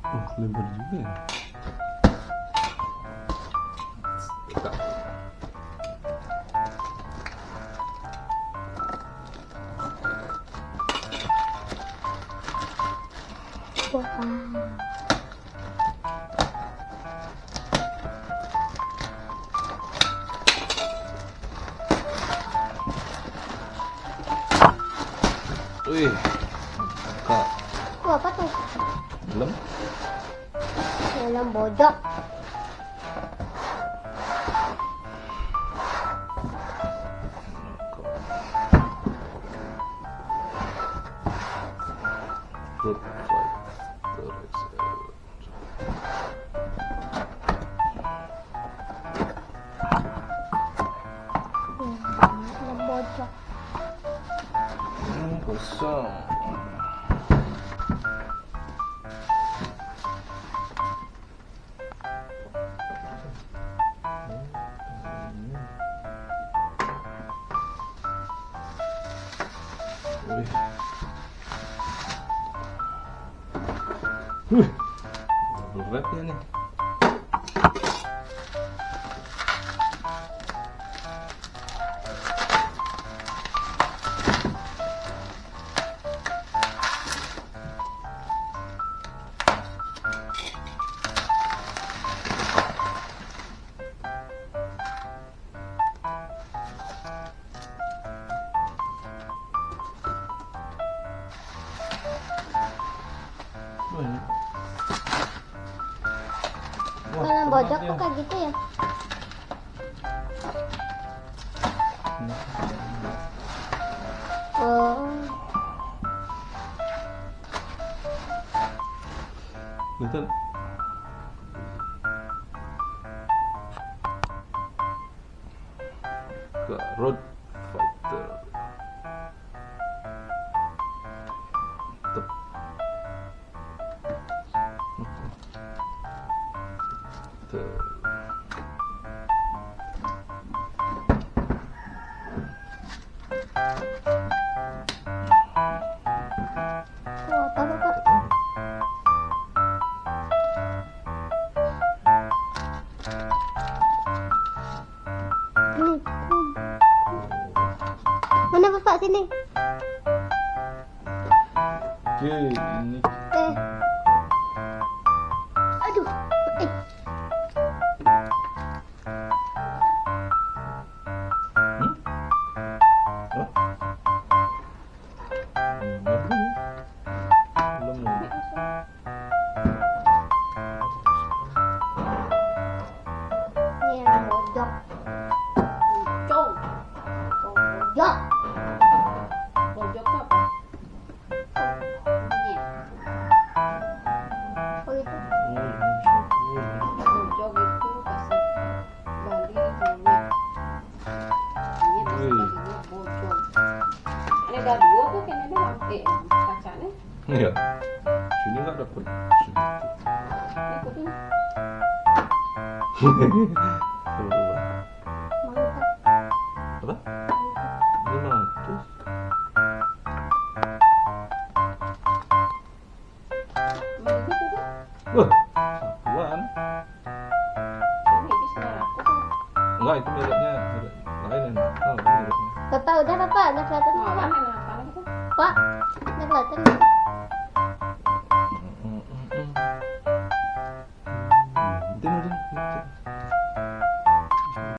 Oh, lebar juga ya. Buka. Wih, buka. Itu apa tuh? Helm. Helm bojok. CRUSADER XL. Helm bojok. Kosong. Beratnya nih. Helm bojok tuh kayak gitu ya? Oh. Betul. Road fighter. Tep. Tuh. Apa Bapak? Mana Bapak sini? Oke, ini Aduh. Ini helm bojok. Bojok. Bojok. Bojok apa? Ini. Oh itu. Bojok itu bahasa Bali bonyok. Ini bahasa Balinya bojok. Ini ada dua kok kayaknya ada kacanya. Iya. Sini nggak dapet. Ikutin. Coba. Mantap. Apa? 500. Balinya juga. Wah, satuan. Ini bisa aku kan. Enggak, itu mereknya merek lain yang mahal mereknya. Bapak udah kelihatan Malah Bapak. kenapa gitu? Pak, udah kelihatan. Udah.